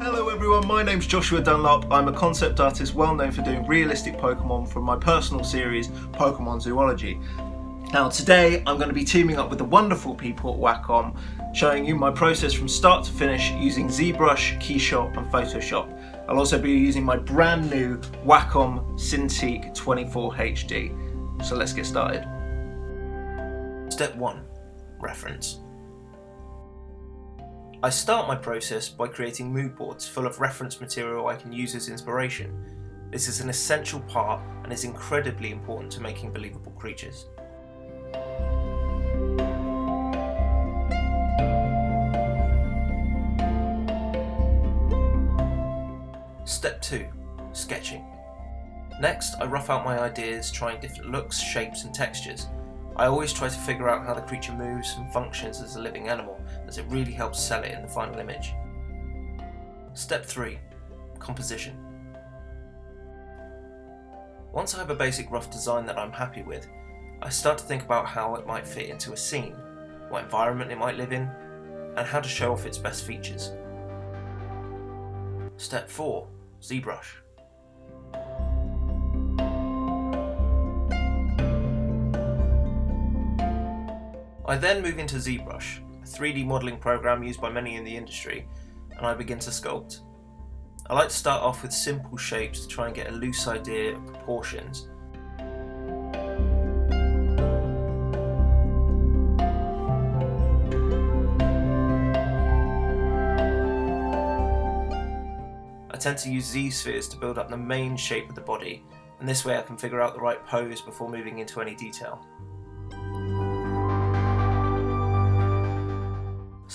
Hello everyone, my name's Joshua Dunlop. I'm a concept artist well known for doing realistic Pokemon from my personal series, Pokemon Zoology. Now today I'm going to be teaming up with the wonderful people at Wacom, showing you my process from start to finish using Zbrush, Keyshot and Photoshop. I'll also be using my brand new Wacom Cintiq 24 HD. So let's get started. Step 1. Reference. I start my process by creating mood boards full of reference material I can use as inspiration. This is an essential part and is incredibly important to making believable creatures. Step 2. Sketching. Next, I rough out my ideas, trying different looks, shapes and textures. I always try to figure out how the creature moves and functions as a living animal, as it really helps sell it in the final image. Step 3. Composition. Once I have a basic rough design that I'm happy with, I start to think about how it might fit into a scene, what environment it might live in, and how to show off its best features. Step 4. Zbrush. I then move into Zbrush, a 3D modelling program used by many in the industry, and I begin to sculpt. I like to start off with simple shapes to try and get a loose idea of proportions. I tend to use Z-spheres to build up the main shape of the body, and this way I can figure out the right pose before moving into any detail.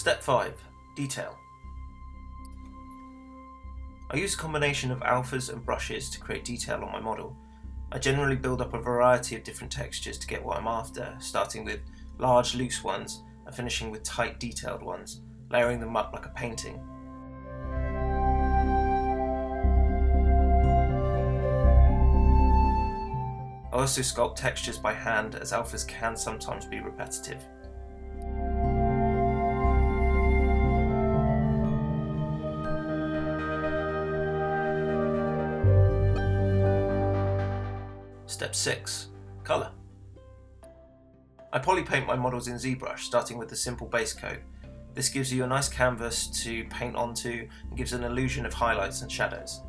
Step 5. Detail. I use a combination of alphas and brushes to create detail on my model. I generally build up a variety of different textures to get what I'm after, starting with large loose ones and finishing with tight detailed ones, layering them up like a painting. I also sculpt textures by hand, as alphas can sometimes be repetitive. Step 6. Colour. I polypaint my models in Zbrush, starting with the simple base coat. This gives you a nice canvas to paint onto and gives an illusion of highlights and shadows.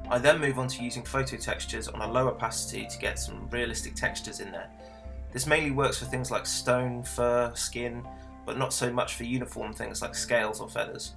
I then move on to using photo textures on a low opacity to get some realistic textures in there. This mainly works for things like stone, fur, skin, but not so much for uniform things like scales or feathers.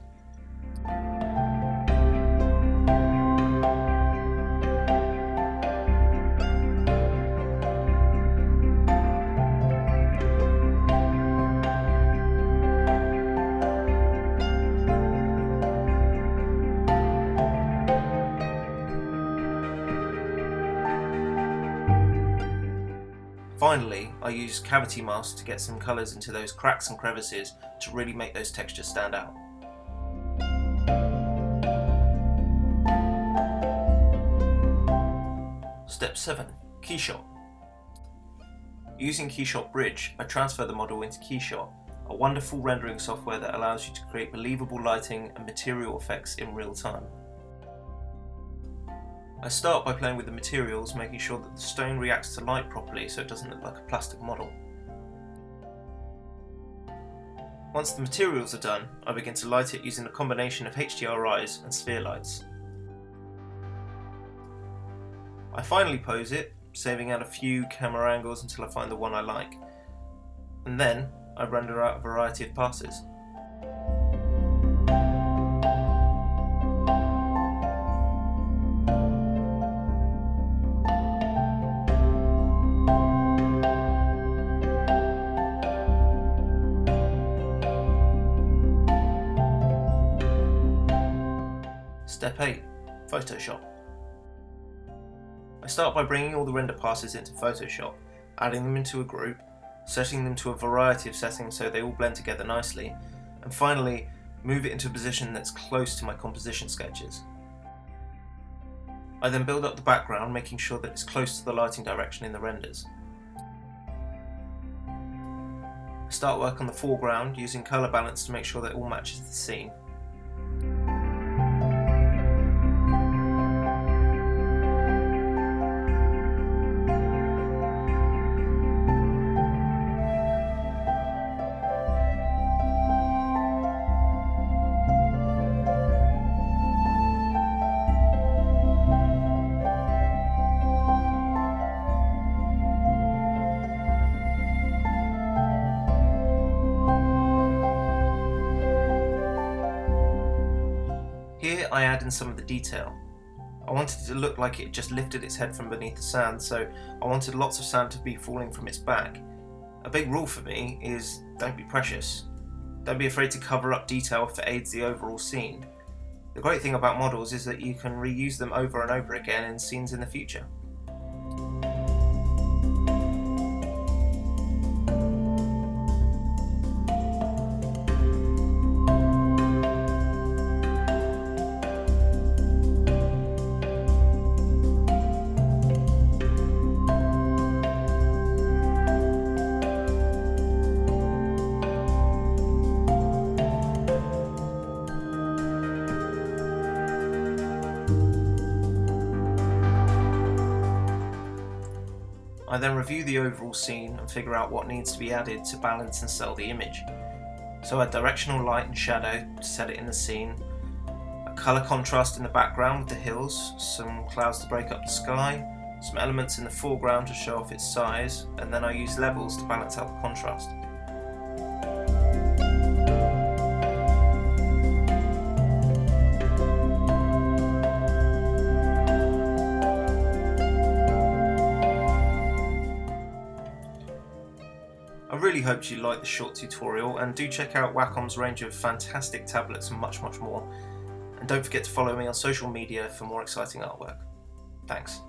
Finally, I use cavity masks to get some colours into those cracks and crevices to really make those textures stand out. Step 7. Keyshot. Using Keyshot Bridge, I transfer the model into Keyshot, a wonderful rendering software that allows you to create believable lighting and material effects in real time. I start by playing with the materials, making sure that the stone reacts to light properly so it doesn't look like a plastic model. Once the materials are done, I begin to light it using a combination of HDRIs and sphere lights. I finally pose it, saving out a few camera angles until I find the one I like, and then I render out a variety of passes. Step 8. Photoshop. I start by bringing all the render passes into Photoshop, adding them into a group, setting them to a variety of settings so they all blend together nicely, and finally move it into a position that's close to my composition sketches. I then build up the background, making sure that it's close to the lighting direction in the renders. start work on the foreground using colour balance to make sure that it all matches the scene. Here I add in some of the detail. I wanted it to look like it just lifted its head from beneath the sand, so I wanted lots of sand to be falling from its back. A big rule for me is don't be precious. Don't be afraid to cover up detail if it aids the overall scene. The great thing about models is that you can reuse them over and over again in scenes in the future. I then review the overall scene and figure out what needs to be added to balance and sell the image. So I add directional light and shadow to set it in the scene, a colour contrast in the background with the hills, some clouds to break up the sky, some elements in the foreground to show off its size, and then I use levels to balance out the contrast. I really hoped you liked the short tutorial, and do check out Wacom's range of fantastic tablets and much more. And don't forget to follow me on social media for more exciting artwork. Thanks.